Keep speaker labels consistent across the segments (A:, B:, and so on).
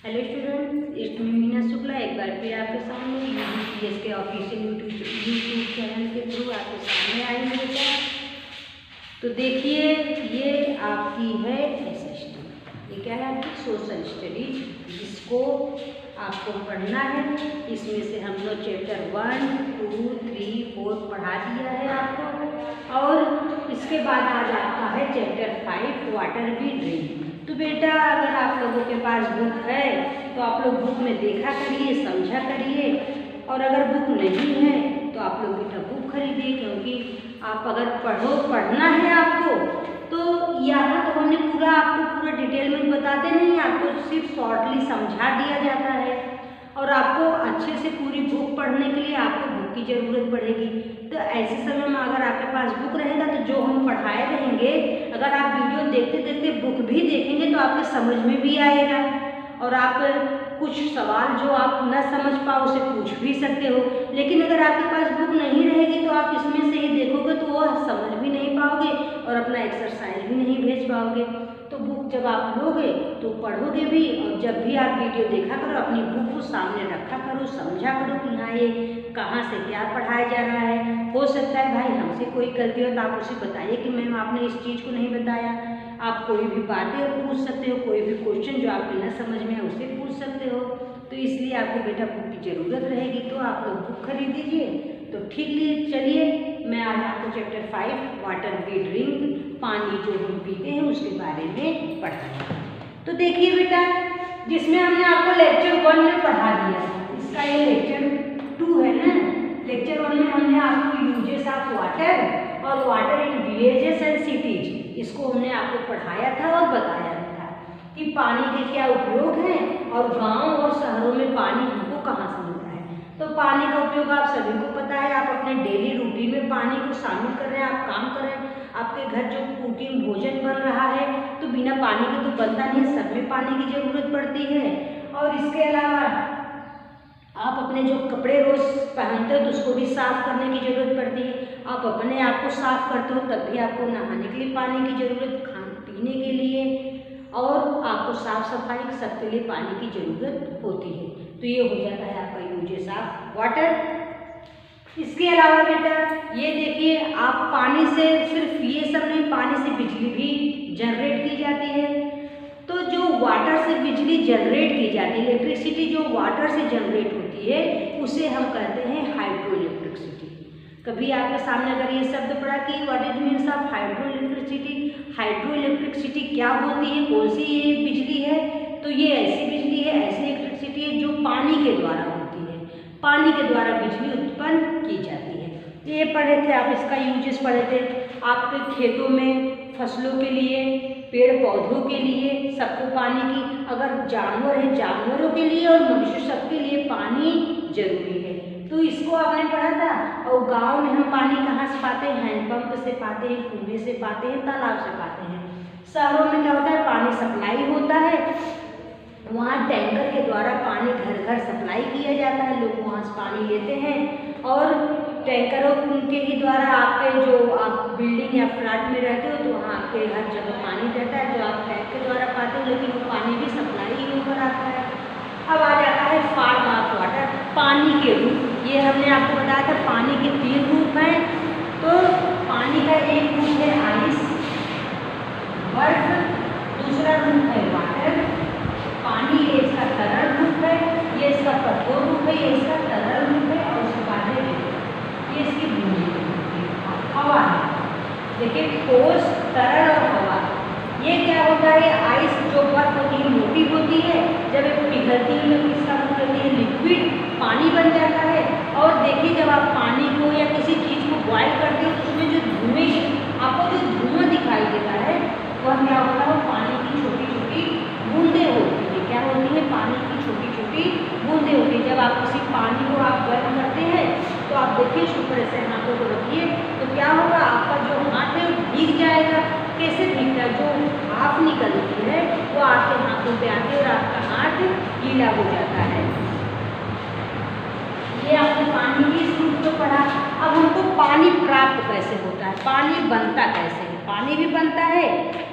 A: Hello student, it's me Meena Shukla एक बार फिर आपके सामने UGPS के ऑफिशियल यूट्यूब चैनल के थ्रू आपके सामने आई हूँ बेटा। तो देखिए, ये आपकी है SST, ये क्या है आपकी सोशल स्टडीज, जिसको आपको पढ़ना है। इसमें से हम लोग चैप्टर 1, 2, 3, 4 पढ़ा दिया है आपको, और इसके बाद आ जाता है चैप्टर 5 वाटर बी ड्रिंक। तो बेटा, अगर आप लोगों के पास बुक है तो आप लोग बुक में देखा करिए, समझा करिए, और अगर बुक नहीं है तो आप लोग बेटा बुक खरीदिए, क्योंकि आप अगर पढ़ना है आपको तो यहाँ तो हमने आपको पूरा डिटेल में बताते नहीं, आपको सिर्फ शॉर्टली समझा दिया जाता है। और आपको अच्छे से पूरी बुक पढ़ने के लिए आपको बुक की ज़रूरत पड़ेगी। तो ऐसे समय में अगर आपके पास बुक रहेगा तो जो हम पढ़ाए रहेंगे, अगर आप वीडियो देखते देखते बुक भी देखेंगे तो आपके समझ में भी आएगा, और आप कुछ सवाल जो आप न समझ पाओ उसे पूछ भी सकते हो। लेकिन अगर आपके पास बुक नहीं रहेगी तो आप इसमें से ही देखोगे तो वो समझ भी नहीं पाओगे और अपना एक्सरसाइज भी नहीं भेज पाओगे। तो बुक जब आप लोगे तो पढ़ोगे भी, और जब भी आप वीडियो देखा करो अपनी बुक को सामने रखा करो, समझा करो कि हाँ ये कहाँ से क्या पढ़ाया जा रहा है। हो सकता है भाई हमसे कोई गलती हो तो आप उसे बताइए कि मैम आपने इस चीज़ को नहीं बताया। आप कोई भी बातें पूछ सकते हो, कोई भी क्वेश्चन जो आपको न समझ में है उसे पूछ सकते हो। तो इसलिए आपको बेटा बुक की ज़रूरत रहेगी, तो आप लोग बुक खरीद दीजिए। तो ठीक लिए चलिए, मैं आज आपको चैप्टर 5 वाटर बी ड्रिंक, पानी जो हम पीते हैं उसके बारे में पढ़ाएंगे। तो देखिए बेटा, जिसमें हमने आपको लेक्चर 1 में पढ़ा दिया, इसका ये लेक्चर 2 है ना। लेक्चर 1 में हमने आपको यूजेस ऑफ वाटर और water in villages and cities, इसको हमने आपको पढ़ाया था और बताया था कि पानी के क्या उपयोग हैं और गांव और शहरों में पानी हमको कहाँ से मिलता है। तो पानी का उपयोग आप सभी को पता है, आप अपने डेली रूटीन में पानी को शामिल कर रहे हैं, आप काम कर रहे हैं। आपके घर जो कुकिंग भोजन बन रहा है तो बिना पानी के तो बनता नहीं, सब में पानी की ज़रूरत पड़ती है। और इसके अलावा आप अपने जो कपड़े रोज पहनते हो तो उसको भी साफ करने की ज़रूरत पड़ती है। आप अपने आप को साफ करते हो तब भी आपको नहाने के लिए पानी की ज़रूरत, खाने पीने के लिए, और आपको साफ सफाई सबके लिए पानी की ज़रूरत होती है। तो ये हो जाता है आपका यूजेस ऑफ वाटर। इसके अलावा बेटा ये देखिए, आप पानी से सिर्फ ये सब नहीं, पानी से बिजली भी जनरेट की जाती है। तो जो वाटर से बिजली जनरेट की जाती है, इलेक्ट्रिसिटी जो वाटर से जनरेट होती है उसे हम कहते हैं हाइड्रो इलेक्ट्रिसिटी। कभी आपके सामने अगर ये शब्द पढ़ा कि what is means of hydro electricity, hydro electricity क्या होती है, कौन सी ये बिजली है, तो ये ऐसी बिजली है, ऐसी इलेक्ट्रिसिटी है जो पानी के द्वारा होती है, पानी के द्वारा बिजली उत्पन्न की जाती है। ये पढ़े थे आप, इसका यूजेस पढ़े थे। आपके खेतों में फसलों के लिए, पेड़ पौधों के लिए, सबको पानी की, अगर जानवर है जानवरों के लिए और मनुष्य सबके लिए पानी जरूरी है। तो इसको आपने पढ़ा था। और गांव में हम पानी कहाँ से पाते हैं, हैंडपंप से पाते हैं, कुएं से पाते हैं, तालाब से पाते हैं। शहरों में क्या होता है, पानी सप्लाई होता है, वहाँ टैंकर के द्वारा पानी घर घर सप्लाई किया जाता है, लोग वहाँ से पानी लेते हैं, और टैंकरों के ही द्वारा आपके जो आप बिल्डिंग या फ्लैट में रहते हो तो वहाँ आपके हर जगह पानी रहता है जो आप टैंक के द्वारा पाते हो, लेकिन वो पानी भी सप्लाई ही होकर आता है। अब आ जाता है फॉर्म ऑफ वाटर, पानी के रूप। ये हमने आपको बताया था पानी के 3 रूप हैं। तो पानी का एक रूप है आइस, बर्फ, दूसरा रूप है वाटर। पानी ये इसका तरल रूप है, ये इसका कठोर रूप है, ये इसका तरल रूप है, और उसके बाद ये इसकी बूंदें, हवा है। देखिए ठोस, तरल और हवा, ये क्या होता है, आइस जो बर्फ होती है मोटी होती है, जब ये पिघलती है तो किसका बन जाती है, लिक्विड पानी बन जाता है। और देखिए जब आप पानी को या किसी चीज़ को बॉयल करते हो तो उसमें जो धुएं, आपको जो धुआं दिखाई देता है वह क्या होता है, पानी की छोटी छोटी बूंदें होती है। क्या होती है, पानी की छोटी छोटी बूंदें होती है। जब आप किसी पानी को आप गर्म करते हैं तो आप देखिए शुक्र से हाथों को रखिए तो क्या होगा, आपका जो हाथ है वो भीग जाएगा। कैसे भीगता है, जो भाप निकलती है वो आपके हाथों पे आती है और आपका हाथ गीला हो जाता है। ये आपने पानी की स्रोत को पढ़ा। अब हमको पानी प्राप्त कैसे होता है, पानी बनता कैसे है, पानी भी बनता है,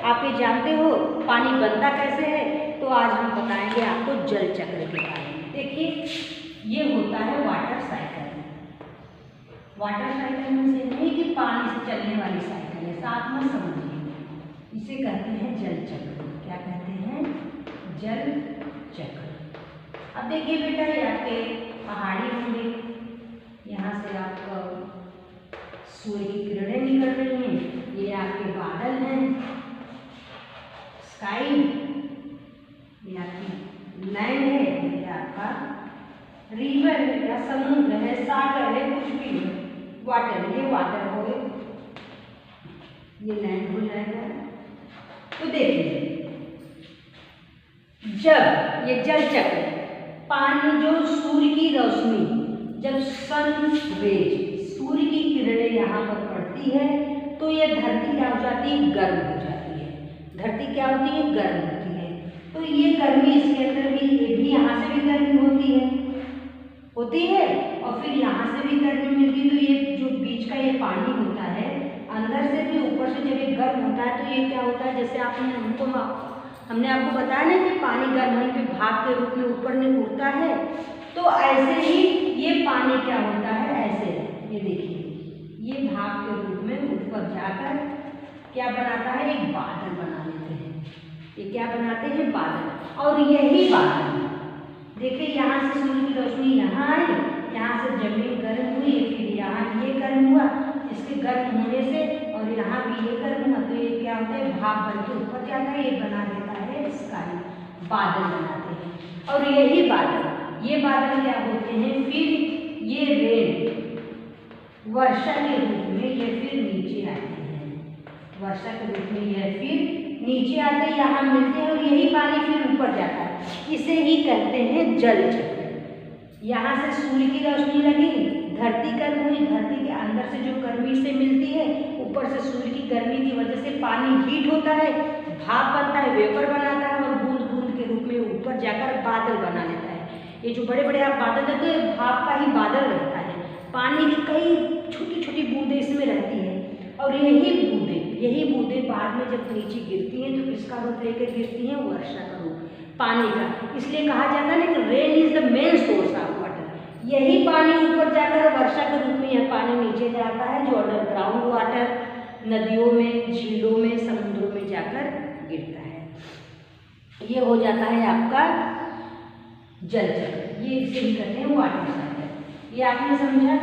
A: आप ये जानते हो पानी बनता कैसे है। तो आज हम बताएंगे आपको जल होता है वाटर साइकिल। वाटर साइकिल में से नहीं कि पानी से चलने वाली साइकिल है, साथ में समझिए, इसे कहते हैं जल चक्र। क्या कहते हैं? जल चक्र। अब देखिए बेटा, ये आपके पहाड़ी होंगे, यहाँ से आपका सूर्य की किरणें निकल रही हैं, ये आपके बादल हैं, स्काई, ये आपकी लैंड है, ये आपका रिवर है या समुद्र है, सागर है, कुछ भी है, वाटर, ये वाटर हो गए, ये लैंड हो जाएगा। तो देखिए, जब ये जल चक्र, पानी जो सूर्य की रोशनी, जब सन रेज, सूर्य की किरणें यहाँ पर पड़ती है तो ये धरती क्या हो जाती है? गर्म हो जाती है। धरती क्या होती है? गर्म होती है। तो ये गर्मी इसके अंदर भी, ये भी यहाँ से भी गर्मी होती है और फिर यहाँ से भी गर्मी मिलती है। तो ये जो बीच का ये पानी होता है, अंदर से भी ऊपर से जब ये गर्म होता है तो ये क्या होता है, जैसे हमने आपको बताया ना कि पानी गर्म होने पे भाप के रूप में ऊपर में उड़ता है, तो ऐसे ही ये पानी क्या होता है, ऐसे, ये देखिए, ये भाप के रूप में ऊपर जाकर क्या बनाता है? एक बादल बना लेते हैं। ये क्या बनाते हैं? बादल। और यही बादल देखिए, यहाँ से सूर्य की रोशनी यहाँ आई, यहाँ से जमीन गर्म हुई, फिर यहाँ ये गर्म हुआ, इसके गर्म होने से और यहाँ भी ये गर्म हुआ, तो ये क्या होता है? भाप बन के ऊपर जाता है, ये बना देता है स्काई, बादल बनाते हैं। और यही बादल, ये बादल क्या होते हैं? फिर ये रेन वर्षा के रूप में ये फिर नीचे आते हैं, वर्षा के रूप में ये फिर नीचे आते हैं, यहाँ मिलते हैं और यही पानी फिर ऊपर जाता है। इसे ही कहते हैं जल चक्र। यहाँ से सूर्य की रोशनी लगी, धरती गर्म हुई, धरती के अंदर से जो गर्मी से मिलती है, ऊपर से सूर्य की गर्मी की वजह से पानी हीट होता है, भाप बनता है, वेपर बनाता है और बूंद बूंद के रूप में ऊपर जाकर बादल बना लेता है। ये जो बड़े बड़े आप बादल देखते हैं, भाप का ही बादल रहता है, पानी की कई छोटी छोटी बूंदें इसमें रहती हैं और यही बूंदें बाद में जब नीचे गिरती हैं तो किसका रूप लेकर गिरती हैं? वर्षा का रूप, पानी का। इसलिए कहा जाता है ना कि rain is the main source of water. यही पानी ऊपर जाकर वर्षा के रूप में यह पानी नीचे जाता है, जो अंडरग्राउंड वाटर नदियों में, झीलों में, समुद्रों में जाकर गिरता है। ये हो जाता है आपका जल चक्र। ये इसे ही कहते हैं वाटर साइकिल। ये आपने समझा।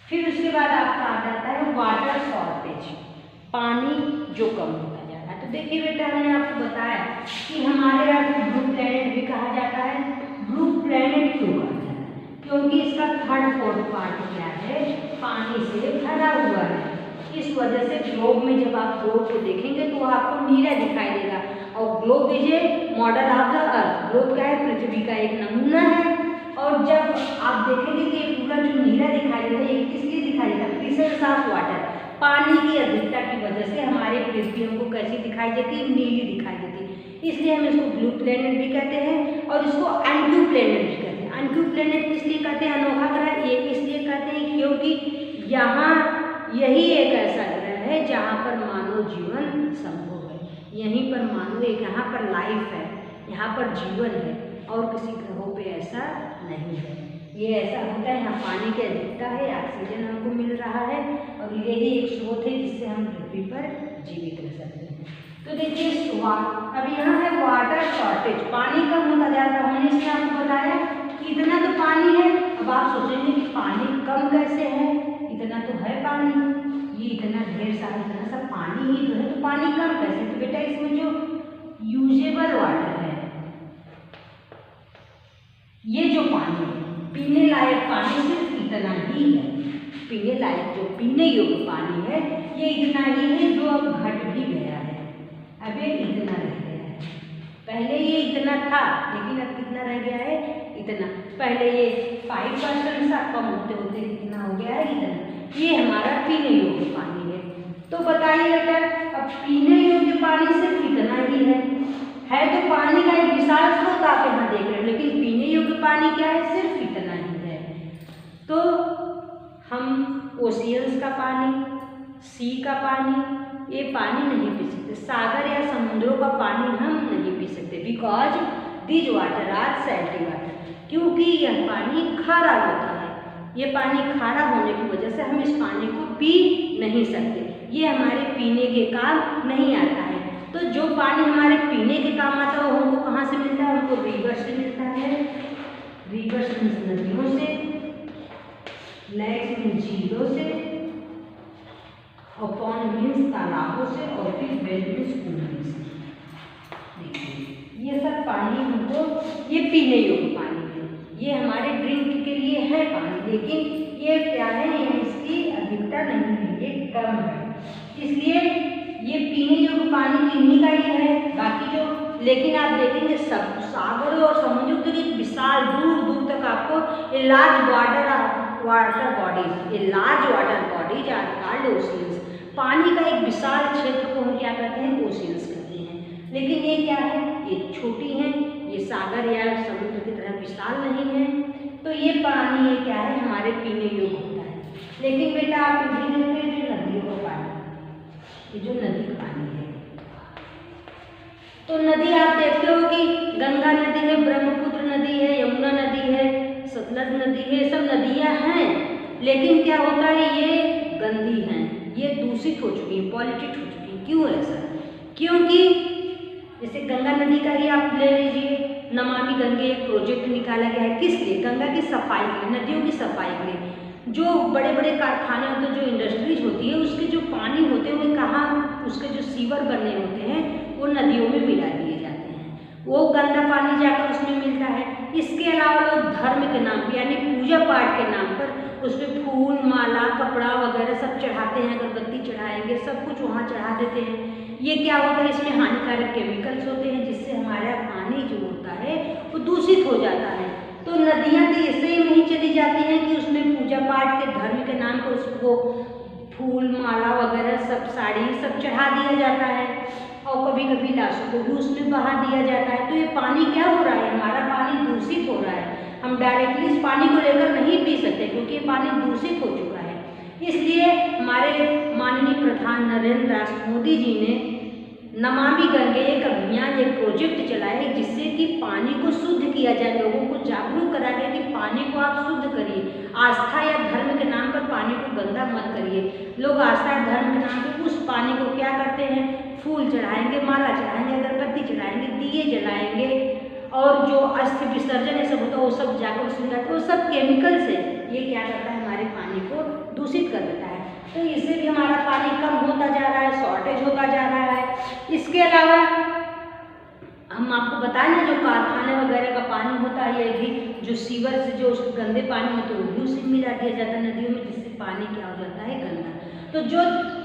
A: फिर उसके बाद आपका आ जाता है वाटर शॉर्टेज, पानी जो कम होता जाता है। तो देखिए बेटा, हमने आपको बताया कि हमारे यहाँ को ब्लू प्लैनेट भी कहा जाता है। ब्लू प्लैनेट क्यों कहा जाता है? क्योंकि इसका 3/4 पार्ट क्या है? पानी से भरा हुआ है। इस वजह से ग्लोब में जब आप ग्लोब को देखेंगे तो आपको नीला दिखाई देगा। और globe is a model of the earth. Globe क्या है? पृथ्वी का एक नमूना है। और जब आप देखेंगे कि ये पूरा जो नीला दिखाई देता है, ये किस लिए दिखाई देता है? प्रेजेंस ऑफ वाटर, पानी की अधिकता की वजह से हमारे पृथ्वी हमको कैसी दिखाई देती है? नीली दिखाई देती है। इसलिए हम इसको ब्लू प्लैनेट भी कहते हैं और इसको अनब्लू प्लैनेट भी कहते हैं। अनब्लू प्लैनेट इसलिए कहते हैं, अनोखा ग्रह ये इसलिए कहते हैं क्योंकि यहाँ यही एक ऐसा ग्रह है जहाँ पर मानव जीवन संभव है। यहीं पर मानव एक, यहाँ पर लाइफ है, यहाँ पर जीवन है और किसी ग्रहों पे ऐसा नहीं है। ये ऐसा होता है, यहाँ पानी की अधिकता है, ऑक्सीजन हमको मिल रहा है और यही एक स्रोत है जिससे हम पृथ्वी पर जीवित रह सकते हैं। तो देखिए, अब यहाँ है वाटर शॉर्टेज, पानी कम होता जाता है। हमने इसमें आपको बताया कि इतना तो पानी है। अब आप सोचेंगे कि पानी कम कैसे है? इतना तो है पानी, ये इतना ढेर सारा इतना सा पानी ही तो है, तो पानी कम कैसे? तो बेटा, इसमें जो यूजेबल वाटर है, ये जो पानी है, पीने लायक पानी सिर्फ इतना ही है। पीने लायक जो पीने योग्य पानी है ये इतना ही है, जो अब घट भी गया है। अब ये इतना रह गया है। पहले ये इतना था, लेकिन अब कितना रह गया है? इतना। पहले ये 5% था, कम होते होते कितना हो गया है? इतना। ये हमारा पीने योग्य पानी है। तो बताइए बेटा, अब पीने योग्य पानी सिर्फ इतना ही है तो पानी का एक विशाल स्रोत आप यहाँ देख रहे हैं, लेकिन पीने योग्य पानी क्या है? सिर्फ इतना ही है। तो हम ओशियंस का पानी, सी का पानी, ये पानी नहीं पी सकते। सागर या समुद्रों का पानी हम नहीं पी सकते, because these water are salty water, क्योंकि यह पानी खारा होता है। ये पानी खारा होने की वजह से हम इस पानी को पी नहीं सकते, ये हमारे पीने के काम नहीं आता है। तो जो पानी हमारे पीने के काम आता है वो हमको कहाँ से मिलता है? हमको रिवर से मिलता है। रिवर मीन्स नदियों से, लेक्स मीन्स झीलों से, और पॉन्ड मीन्स तालाबों से, और फिर वेल मीन्स कुएं से। देखिए ये सब पानी हमको, ये पीने योग्य पानी है, ये हमारे ड्रिंक के लिए है पानी, लेकिन ये क्या है, इसकी अधिकता नहीं है, ये कम है, इसलिए ये पीने योग्य पानी इन्हीं का ही है। बाकी जो, लेकिन आप देखेंगे सब सागर और समुद्र के विशाल दूर दूर तक आपको large water bodies are called oceans. पानी का एक विशाल क्षेत्र को हम क्या कहते हैं? ओशियंस कहते हैं। लेकिन ये क्या है? ये छोटी हैं, ये सागर या समुद्र की तरह विशाल नहीं है। तो ये पानी ये क्या है? हमारे पीने योग्य होता है। लेकिन बेटा आप जो नदियों का पानी, ये जो नदी का पानी है, तो नदी आप देखते हो कि गंगा नदी है, ब्रह्मपुत्र नदी है, यमुना नदी है, सतलज नदी है, सब नदियां हैं, लेकिन क्या होता है? ये गंदी हैं, ये दूषित हो चुकी है, पॉल्यूटेड हो चुकी है। क्यों ऐसा? क्योंकि जैसे गंगा नदी का ही आप ले लीजिए, नमामि गंगे एक प्रोजेक्ट निकाला गया है, किस लिए? गंगा की सफाई के लिए, नदियों की सफाई के लिए। जो बड़े बड़े कारखाने होते हैं, जो इंडस्ट्रीज होती है, उसके जो पानी होते हैं वो कहाँ, उसके जो सीवर बने होते हैं वो नदियों में मिला दिए जाते हैं, वो गंदा पानी जाकर उसमें मिलता है। इसके अलावा लोग धर्म के नाम पर, यानी पूजा पाठ के नाम पर उस पर फूल माला कपड़ा वगैरह सब चढ़ाते हैं, अगरबत्ती चढ़ाएंगे, सब कुछ वहाँ चढ़ा देते हैं। ये क्या होता है? इसमें हानिकारक केमिकल्स होते हैं, जिससे हमारा पानी जो होता है वो दूषित हो जाता है। तो नदियाँ तो ऐसे ही नहीं चली जाती हैं कि उसमें पूजा पाठ के धर्म के नाम पर उसको फूल माला वगैरह सब साड़ी सब चढ़ा दिया जाता है, और कभी कभी लाशों को भी उसमें बहा दिया जाता है। तो ये पानी क्या हो रहा है? हमारा पानी दूषित हो रहा है। हम डायरेक्टली इस पानी को लेकर नहीं पी सकते, क्योंकि ये पानी दूषित हो चुका है। इसलिए हमारे माननीय प्रधान नरेंद्र दास मोदी जी ने नमामि गंगे एक अभियान, एक प्रोजेक्ट चलाया, जिससे कि पानी को शुद्ध किया जाए, लोगों को जागरूक करा गया कि पानी को आप शुद्ध करिए, आस्था या धर्म के नाम पर पानी को गंदा मत करिए। लोग आस्था या धर्म के नाम पर उस पानी को क्या करते हैं? फूल चढ़ाएंगे, माला चढ़ाएंगे, अगरबत्ती चढ़ाएंगे, दिए जलाएंगे, और जो अस्थि विसर्जन ये सब होता है वो सब जाकर उसमें जाते हैं, वो सब केमिकल से ये क्या करता है? हमारे पानी को दूषित कर देता है। तो इससे भी हमारा पानी कम होता जा रहा है, शॉर्टेज होता जा रहा है। इसके अलावा हम आपको बताएं ना, जो कारखाने वगैरह का पानी होता है, ये भी जो सीवर से जो गंदे पानी होते हैं वो भी उसे मिला दिया जाता है नदियों में, जिससे पानी क्या हो जाता है? गंदा। तो जो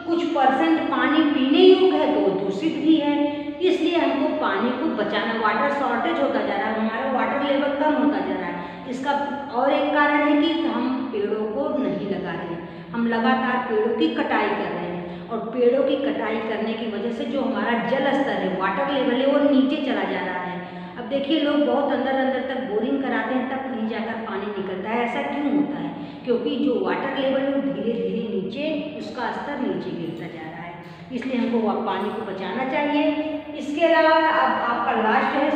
A: कुछ परसेंट पानी पीने योग्य है तो वो दूषित भी है। इसलिए हमको पानी को बचाना, वाटर शॉर्टेज होता जा रहा है, हमारा वाटर लेवल कम होता जा रहा है। इसका और एक कारण है कि हम पेड़ों को नहीं लगा रहे हैं, हम लगातार पेड़ों की कटाई कर रहे हैं, और पेड़ों की कटाई करने की वजह से जो हमारा जल स्तर है, वाटर लेवल है, वो नीचे चला जा रहा है। अब देखिए लोग बहुत अंदर अंदर तक बोरिंग कराते हैं, तब कहीं जाकर पानी निकलता है। ऐसा क्यों होता है? क्योंकि जो वाटर लेवल है वो धीरे धीरे नीचे, उसका स्तर नीचे गिरता जा रहा है। इसलिए हमको पानी को बचाना चाहिए। इसके अलावा अब आपका लास्ट है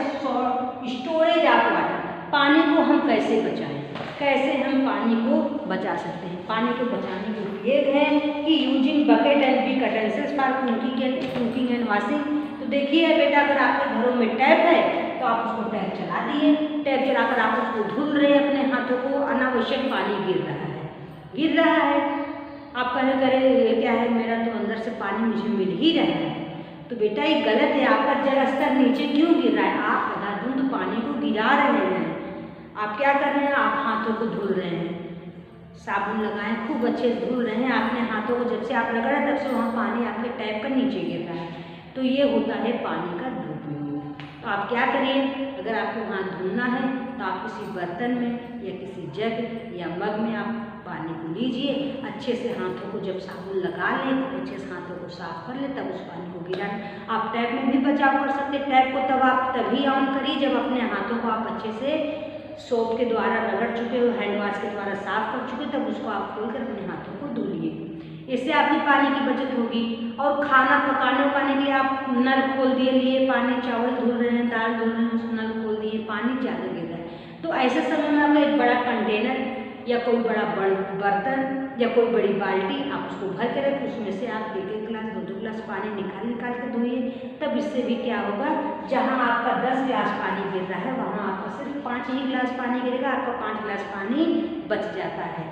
A: स्टोरेज ऑफ वाटर। पानी को हम कैसे बचाएं, कैसे हम पानी को बचा सकते हैं? पानी को बचाने के लिए है कि using bucket and big utensils for cooking and washing. तो देखिए बेटा, अगर आपके घरों में टैप है तो आप उसको टैप चला दिए, टैप चलाकर आप उसको धुल रहे हैं अपने हाथों को, अनावश्यक पानी गिर रहा है। आप करें ये क्या है, मेरा तो अंदर से पानी मुझे मिल ही रहा है। तो बेटा ये गलत है, आपका जल स्तर नीचे क्यों गिर रहा है? आप अंधाधुंध पानी को गिरा रहे हैं। आप क्या कर रहे हैं? आप हाथों को धुल रहे हैं, साबुन लगाएं, खूब अच्छे से धुल रहे हैं अपने हाथों को। जब से आप लगा रहे हैं तब से वहाँ पानी आपके टैप का नीचे गिर रहा है। तो ये होता है पानी का दुरुपयोग। तो आप क्या करिए, अगर आपको हाथ धुलना है तो आप किसी बर्तन में या किसी जग या मग में आप पानी को लीजिए, अच्छे से हाथों को जब साबुन लगा लें तो अच्छे से हाथों को साफ कर लें, तब उस पानी को गिराएं। आप टैप में भी बचाव कर सकते हैं। टैप को तब आप तभी ऑन करिए जब अपने हाथों को आप अच्छे से सोप के द्वारा रगड़ चुके हो, हैंड वॉश के द्वारा साफ कर चुके, तब उसको आप खोलकर अपने हाथों को धुलिए। इससे आपकी पानी की बचत होगी। और खाना पकाने के लिए आप नल खोल दिए, लिए पानी, चावल धुल रहे हैं, दाल धुल रहे हैं, उस नल खोल दिए, पानी ज़्यादा गिर रहा है। तो ऐसे समय में आपका एक बड़ा कंटेनर या कोई बड़ा बर्तन या कोई बड़ी बाल्टी आप उसको भर के रखें, उसमें से आप 1-1 गिलास 2-2 गिलास पानी निकाल के धोइए। तब इससे भी क्या होगा, जहाँ आपका 10 गिलास पानी गिर रहा है वहाँ आपका सिर्फ 5 ही गिलास पानी गिरेगा, आपका 5 गिलास पानी बच जाता है।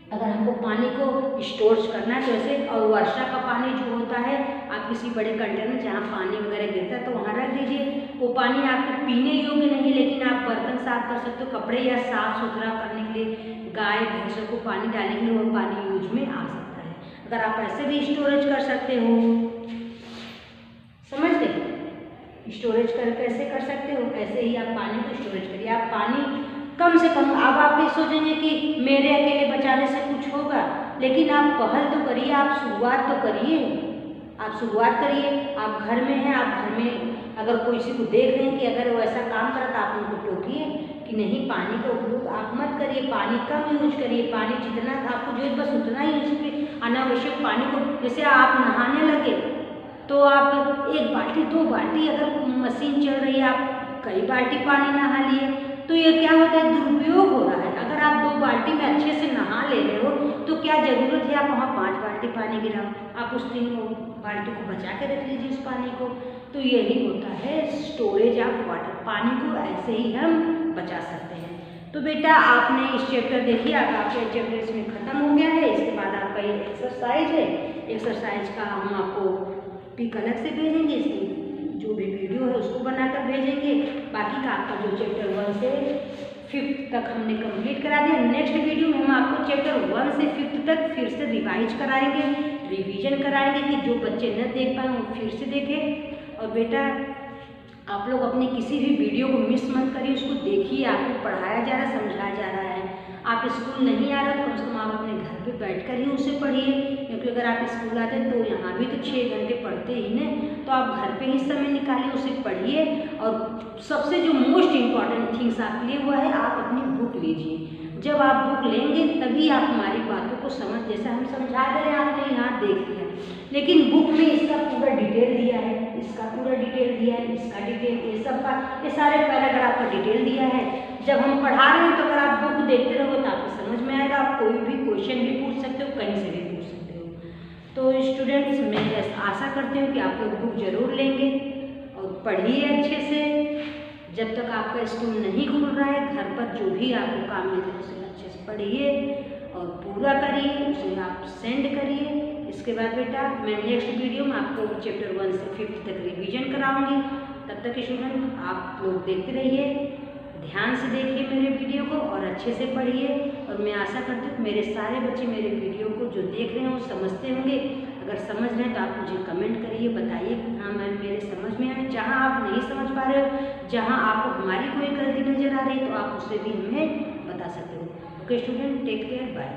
A: अगर हमको पानी को स्टोर करना है तो ऐसे, और वर्षा का पानी जो होता है आप किसी बड़े कंटेनर जहाँ पानी वगैरह गिरता है तो वहाँ रख दीजिए। वो पानी आपके पीने योग्य नहीं, लेकिन आप बर्तन साफ कर सकते हो, कपड़े या साफ सुथरा करने के लिए, गाय भैंसों को पानी डालने के लिए वो पानी यूज में आ सकता है। अगर आप ऐसे भी स्टोरेज कर सकते हो, समझ गए, स्टोरेज कैसे कर सकते हो, ऐसे ही आप पानी को स्टोरेज करिए। आप पानी कम से कम, अब आप ये सोचेंगे कि मेरे अकेले बचाने से कुछ होगा, लेकिन आप पहल तो करिए, आप शुरुआत तो करिए, आप शुरुआत करिए। आप घर में हैं, आप घर में अगर कोई किसी को देख रहे हैं कि अगर वो ऐसा काम करे तो आप उनको टोकिए कि नहीं, पानी का उपयोग आप मत करिए, पानी कम यूज करिए, पानी जितना आपको जरूरत बस उतना ही यूज करिए। अनावश्यक पानी को, जैसे आप नहाने लगे तो आप 1 बाल्टी 2 बाल्टी, अगर मशीन चल रही है आप कई बाल्टी पानी नहा लिए तो ये क्या होता है, दुरुपयोग हो रहा है। अगर आप 2 बाल्टी में अच्छे से नहा ले रहे हो तो क्या ज़रूरत है आप वहाँ 5 बाल्टी पानी गिराओ, आप उस 3 बाल्टी को बचा के रख लीजिए उस पानी को। तो यही होता है स्टोरेज ऑफ वाटर, पानी को ऐसे ही हम बचा सकते हैं। तो बेटा आपने इस चैप्टर देखिए, अब आपका चैप्टर इसमें ख़त्म हो गया है। इसके बाद आपका ये एक्सरसाइज है, एक्सरसाइज का हम आपको पिक अलग से भेजेंगे, इसकी जो भी वीडियो है उसको बनाकर भेजेंगे। बाकी का आपका जो चैप्टर 1 से 5th तक हमने कंप्लीट करा दिया। नेक्स्ट वीडियो में हम आपको चैप्टर 1 से 5th तक फिर से रिवाइज कराएंगे, रिवीजन कराएंगे कि जो बच्चे न देख पाए वो फिर से देखें। और बेटा आप लोग अपनी किसी भी वीडियो को मिस मत करिए, उसको देखिए, आपको पढ़ाया जा रहा है, समझाया जा रहा है। आप स्कूल नहीं आ रहे तो कम से कम आप अपने घर पे बैठकर ही उसे पढ़िए, क्योंकि अगर आप स्कूल आते हैं तो यहाँ भी तो 6 घंटे पढ़ते ही ना, तो आप घर पे ही समय निकालिए, उसे पढ़िए। और सबसे जो मोस्ट इम्पॉर्टेंट थिंग्स आपके लिए वो है आप अपनी बुक लीजिए। जब आप बुक लेंगे तभी आप हमारी बातों को समझ, जैसे हम समझा दे रहे हैं आपने यहाँ देख लिया, लेकिन बुक में इसका पूरा डिटेल दिया है, इसका पूरा डिटेल दिया है, इसका डिटेल, ये सब का, ये सारे पैराग्राफ का डिटेल दिया है। जब हम पढ़ा रहे हैं तो अगर आप बुक देखते रहो तो आपको समझ में आएगा, आप कोई भी क्वेश्चन भी पूछ सकते हो, कहीं से भी पूछ सकते हो। तो स्टूडेंट्स, मैं आशा करती हूँ कि आप लोग बुक जरूर लेंगे और पढ़िए अच्छे से। जब तक आपका स्कूल नहीं खुल रहा है, घर पर जो भी आपको काम मिलता है उसे अच्छे से पढ़िए और पूरा करिए, उसे आप सेंड करिए। इसके बाद बेटा मैं नेक्स्ट वीडियो में आपको चैप्टर 1 से 5th तक रिवीजन कराऊंगी। तब तक स्टूडेंट आप लोग देखते रहिए, ध्यान से देखिए मेरे वीडियो को और अच्छे से पढ़िए। और मैं आशा करती हूँ मेरे सारे बच्चे मेरे वीडियो को जो देख रहे हैं वो समझते होंगे। अगर समझ रहे हैं तो आप मुझे कमेंट करिए, बताइए हाँ मैम मेरे समझ में आए। जहाँ आप नहीं समझ पा रहे हो, जहाँ आपको हमारी कोई गलती नज़र आ रही है तो आप उससे भी हमें बता सकते हो। Okay student, take care, bye.